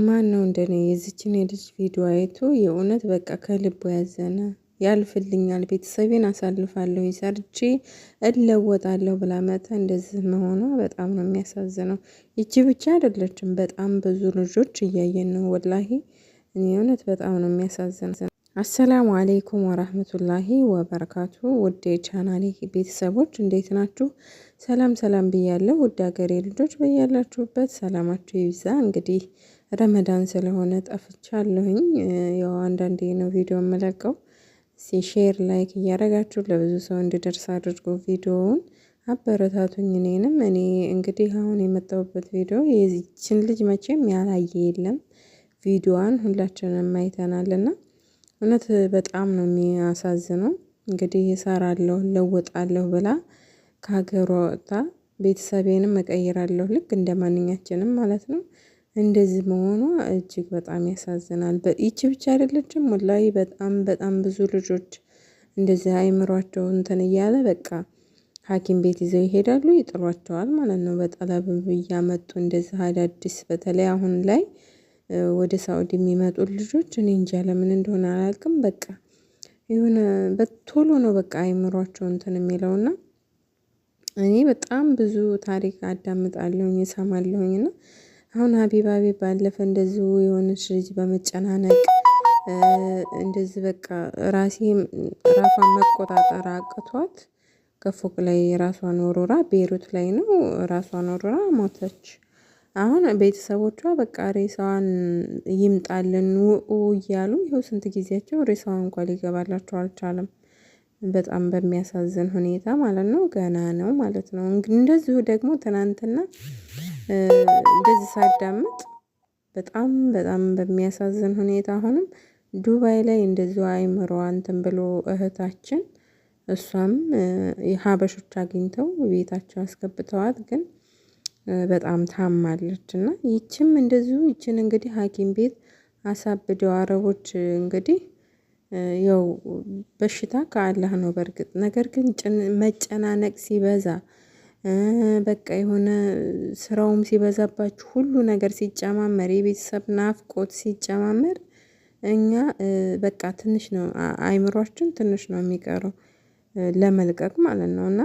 ማነው እንደኔ የዚችን የልጅ ቪዲዮ አይቶ የእውነት በቃ ከልቡ ያዘነ ያልፍልኛል፣ ቤተሰቤን አሳልፋለሁ፣ ሰርቼ እለወጣለሁ ብላ መታ እንደዚህ መሆኗ በጣም ነው የሚያሳዝነው። ይቺ ብቻ አይደለችም፣ በጣም ብዙ ልጆች እያየን ነው። ወላሂ እኔ እውነት በጣም ነው የሚያሳዝነው። አሰላሙ አሌይኩም ወራህመቱላሂ ወበረካቱ። ውድ የቻናሌ ቤተሰቦች እንዴት ናችሁ? ሰላም ሰላም ብያለሁ። ውድ ሀገሬ ልጆች በያላችሁበት ሰላማችሁ ይብዛ። እንግዲህ ረመዳን ስለሆነ ጠፍቻለሁኝ። ያው አንዳንዴ ነው ቪዲዮ የምለቀው። ሼር ላይክ እያደረጋችሁ ለብዙ ሰው እንዲደርስ አድርጎ ቪዲዮውን አበረታቱኝ። እኔ እንግዲህ አሁን የመጣሁበት ቪዲዮ የዚችን ልጅ መቼም ያላየ የለም። ቪዲዮዋን ሁላችንም አይተናልና እውነት በጣም ነው የሚያሳዝነው። እንግዲህ እሰራለሁ እለወጣለሁ ብላ ከሀገሯ ወጥታ ቤተሰቤንም እቀይራለሁ ልክ እንደ ማንኛችንም ማለት ነው። እንደዚህ መሆኗ እጅግ በጣም ያሳዝናል። ይቺ ብቻ አይደለችም፣ ወላሂ በጣም ብዙ ልጆች እንደዚህ አይምሯቸው እንትን እያለ በቃ ሐኪም ቤት ይዘው ይሄዳሉ፣ ይጥሏቸዋል ማለት ነው። በጠለብ እያመጡ እንደዚህ አዳዲስ በተለይ አሁን ላይ ወደ ሳኡዲ የሚመጡ ልጆች እኔ እንጃ ለምን እንደሆነ አላውቅም። በቃ የሆነ በቶሎ ነው በቃ አይምሯቸው እንትን የሚለውና እኔ በጣም ብዙ ታሪክ አዳምጣለሁኝ እሰማለሁኝና አሁን ሀቢባቢ ባለፈ እንደዚሁ የሆነች ልጅ በመጨናነቅ እንደዚህ በቃ ራሷን መቆጣጠር አቅቷት ከፎቅ ላይ ራሷን ወርውራ ቤይሩት ላይ ነው ራሷን ወርውራ ሞተች። አሁን ቤተሰቦቿ በቃ ሬሳዋን ይምጣልን ውኡ እያሉ ይኸው ስንት ጊዜያቸው ሬሳዋን እንኳን ሊገባላቸው አልቻለም። በጣም በሚያሳዝን ሁኔታ ማለት ነው። ገና ነው ማለት ነው። እንደዚሁ ደግሞ ትናንትና እንደዚህ ሳዳምጥ በጣም በሚያሳዝን ሁኔታ አሁንም ዱባይ ላይ እንደዚሁ አይምሮዋ እንትን ብሎ እህታችን እሷም የሀበሾች አግኝተው ቤታቸው አስገብተዋት ግን በጣም ታማለች እና ይችም እንደዚሁ ይችን እንግዲህ ሐኪም ቤት አሳብደው አረቦች እንግዲህ ያው በሽታ ከአላህ ነው በእርግጥ ነገር ግን መጨናነቅ ሲበዛ በቃ የሆነ ስራውም ሲበዛባችሁ ሁሉ ነገር ሲጨማመር የቤተሰብ ናፍቆት ሲጨማመር እኛ በቃ ትንሽ ነው አይምሯችን ትንሽ ነው የሚቀረው ለመልቀቅ ማለት ነው። እና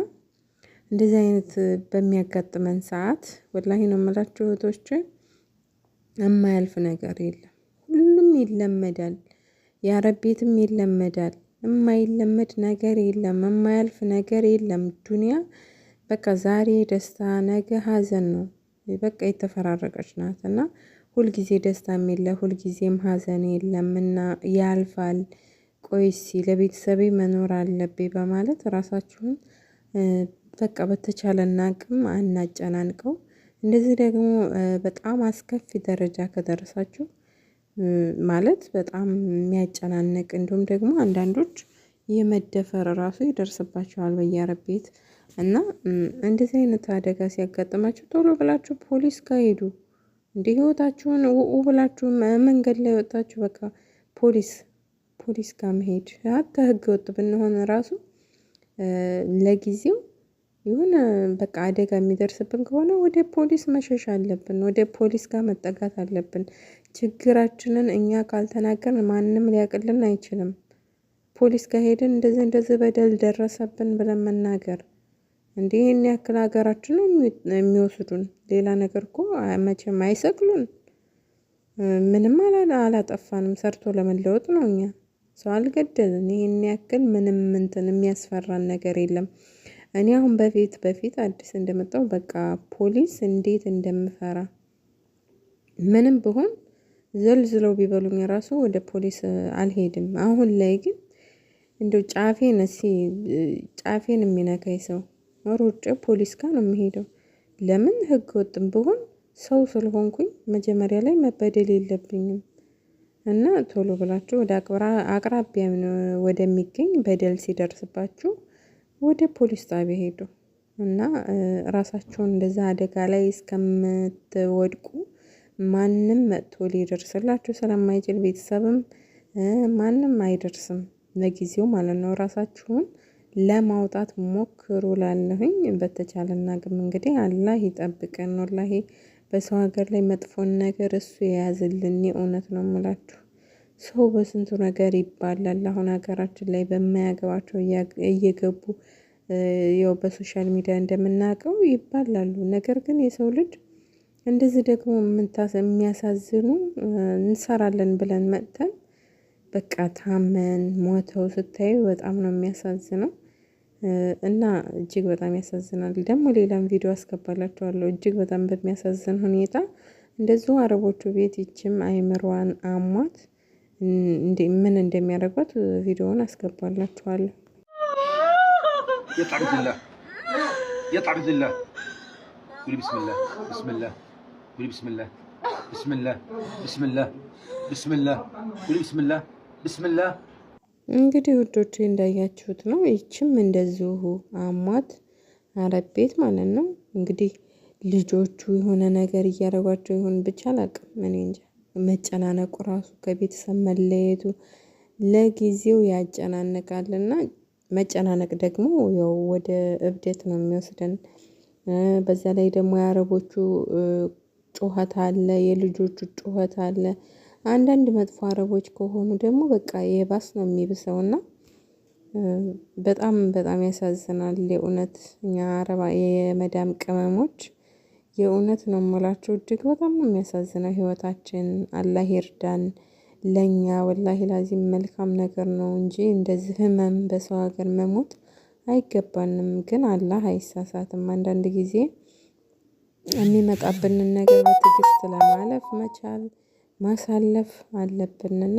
እንደዚህ አይነት በሚያጋጥመን ሰዓት ወላሂ ነው የምላችሁ እህቶቼ የማያልፍ ነገር የለም። ሁሉም ይለመዳል። የአረብ ቤትም ይለመዳል። የማይለመድ ነገር የለም። የማያልፍ ነገር የለም። ዱንያ በቃ ዛሬ ደስታ ነገ ሀዘን ነው። በቃ የተፈራረቀች ናት እና ሁልጊዜ ደስታም የለ ሁልጊዜም ሀዘን የለምና ያልፋል። ቆይሲ ለቤተሰቤ መኖር አለብኝ በማለት ራሳችሁን በቃ በተቻለና አቅም አናጨናንቀው። እንደዚህ ደግሞ በጣም አስከፊ ደረጃ ከደረሳችሁ ማለት በጣም የሚያጨናንቅ እንዲሁም ደግሞ አንዳንዶች የመደፈር ራሱ ይደርስባቸዋል በየአረብ ቤት እና እንደዚህ አይነት አደጋ ሲያጋጥማችሁ ቶሎ ብላችሁ ፖሊስ ጋር ሄዱ። እንዲህ ህይወታችሁን ውኡ ብላችሁ መንገድ ላይ ወጣችሁ በቃ ፖሊስ ጋር መሄድ ሀታ ህገ ወጥ ብንሆን ራሱ ለጊዜው ይሁን በቃ አደጋ የሚደርስብን ከሆነ ወደ ፖሊስ መሸሽ አለብን። ወደ ፖሊስ ጋር መጠጋት አለብን። ችግራችንን እኛ ካልተናገርን ማንም ሊያቅልን አይችልም። ፖሊስ ጋር ሄደን እንደዚህ በደል ደረሰብን ብለን መናገር እንዲህ ይህን ያክል ሀገራችን ነው የሚወስዱን። ሌላ ነገር እኮ መቼም አይሰቅሉን። ምንም አላጠፋንም። ሰርቶ ለመለወጥ ነው። እኛ ሰው አልገደልን። ይህን ያክል ምንም እንትን የሚያስፈራን ነገር የለም። እኔ አሁን በፊት አዲስ እንደመጣው በቃ ፖሊስ እንዴት እንደምፈራ ምንም ብሆን ዘልዝለው ቢበሉኝ ራሱ ወደ ፖሊስ አልሄድም። አሁን ላይ ግን እንደው ጫፌን የሚነካኝ ሰው ሮጬ ፖሊስ ጋር ነው የሚሄደው። ለምን ህገ ወጥም ብሆን ሰው ስለሆንኩኝ መጀመሪያ ላይ መበደል የለብኝም እና ቶሎ ብላችሁ ወደ አቅራቢያ ወደሚገኝ በደል ሲደርስባችሁ ወደ ፖሊስ ጣቢያ ሄዱ እና ራሳቸውን እንደዛ አደጋ ላይ እስከምትወድቁ ማንም መጥቶ ሊደርስላችሁ ስለማይችል ቤተሰብም ማንም አይደርስም ለጊዜው ማለት ነው። ራሳችሁን ለማውጣት ሞክሩ ላለሁኝ በተቻለና ግም እንግዲህ አላህ ይጠብቀን። ወላሂ በሰው ሀገር ላይ መጥፎን ነገር እሱ የያዝልን። የእውነት ነው የምላችሁ። ሰው በስንቱ ነገር ይባላል። አሁን ሀገራችን ላይ በማያገባቸው እየገቡ ያው በሶሻል ሚዲያ እንደምናውቀው ይባላሉ። ነገር ግን የሰው ልጅ እንደዚህ ደግሞ የሚያሳዝኑ እንሰራለን ብለን መጥተን በቃ ታመን ሞተው ስታዩ በጣም ነው የሚያሳዝነው። እና እጅግ በጣም ያሳዝናል። ደግሞ ሌላም ቪዲዮ አስገባላችኋለሁ እጅግ በጣም በሚያሳዝን ሁኔታ እንደዚሁ አረቦቹ ቤት ይችም አይምሯን አሟት ምን እንደሚያደርጓት ቪዲዮውን አስገባላችኋለሁ። يطلع بإذن الله يطلع بإذن الله قولي بسم الله بسم الله قولي بسم الله بسم الله بسم الله بسم الله قولي بسم الله بسم الله እንግዲህ ውዶቼ እንዳያችሁት ነው። ይችም እንደዚሁ አሟት አረብ ቤት ማለት ነው። እንግዲህ ልጆቹ የሆነ ነገር እያደረጓቸው ይሆን ብቻ አላቅም። እኔ እንጃ። መጨናነቁ ራሱ ከቤተሰብ መለየቱ ለጊዜው ያጨናንቃልና መጨናነቅ ደግሞ ያው ወደ እብደት ነው የሚወስደን። በዛ ላይ ደግሞ የአረቦቹ ጩኸት አለ፣ የልጆቹ ጩኸት አለ። አንዳንድ መጥፎ አረቦች ከሆኑ ደግሞ በቃ የባስ ነው የሚብሰውና በጣም በጣም ያሳዝናል። የእውነት እኛ አረባ የመዳም ቅመሞች የእውነት ነው የምላቸው እጅግ በጣም ነው የሚያሳዝነው ህይወታችን። አላህ ይርዳን። ለኛ ወላሂ ላዚም መልካም ነገር ነው እንጂ እንደዚህ ህመም በሰው ሀገር መሞት አይገባንም። ግን አላህ አይሳሳትም። አንዳንድ ጊዜ የሚመጣብንን ነገር በትዕግስት ለማለፍ መቻል ማሳለፍ አለብንና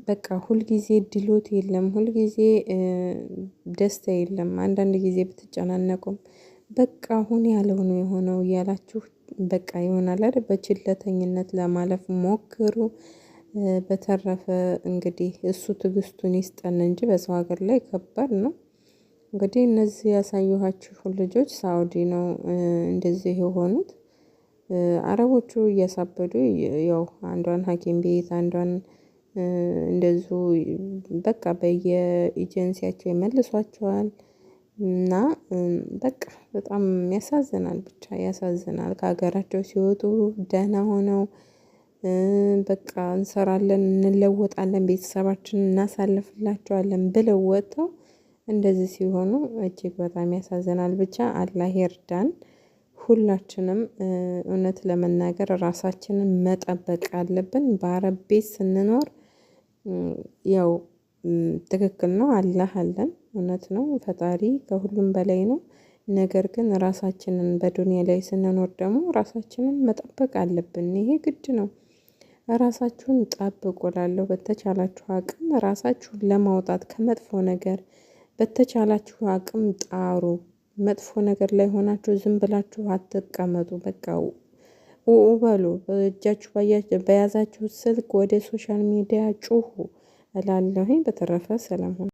በቃ ሁልጊዜ ድሎት የለም፣ ሁልጊዜ ደስታ የለም። አንዳንድ ጊዜ ብትጨናነቁም በቃ አሁን ያለው ነው የሆነው እያላችሁ በቃ ይሆናል አይደል በችለተኝነት ለማለፍ ሞክሩ። በተረፈ እንግዲህ እሱ ትዕግስቱን ይስጠን እንጂ በሰው ሀገር ላይ ከባድ ነው። እንግዲህ እነዚህ ያሳየኋችሁ ልጆች ሳውዲ ነው እንደዚህ የሆኑት። አረቦቹ እያሳበዱ ያው አንዷን ሐኪም ቤት አንዷን እንደዚሁ በቃ በየኤጀንሲያቸው ይመልሷቸዋል። እና በቃ በጣም ያሳዝናል። ብቻ ያሳዝናል። ከሀገራቸው ሲወጡ ደህና ሆነው በቃ እንሰራለን፣ እንለወጣለን፣ ቤተሰባችንን እናሳልፍላቸዋለን ብለው ወጥተው እንደዚህ ሲሆኑ እጅግ በጣም ያሳዝናል። ብቻ አላህ ይርዳን። ሁላችንም እውነት ለመናገር ራሳችንን መጠበቅ አለብን። በአረብ ቤት ስንኖር ያው ትክክል ነው፣ አላህ አለን፣ እውነት ነው፣ ፈጣሪ ከሁሉም በላይ ነው። ነገር ግን ራሳችንን በዱንያ ላይ ስንኖር ደግሞ ራሳችንን መጠበቅ አለብን። ይሄ ግድ ነው። ራሳችሁን ጠብቁ እላለሁ። በተቻላችሁ አቅም ራሳችሁን ለማውጣት ከመጥፎ ነገር በተቻላችሁ አቅም ጣሩ። መጥፎ ነገር ላይ ሆናችሁ ዝም ብላችሁ አትቀመጡ። በቃ በሉ። በእጃችሁ በያዛችሁ ስልክ ወደ ሶሻል ሚዲያ ጩሁ እላለሁኝ። በተረፈ ሰላም ሁኑ።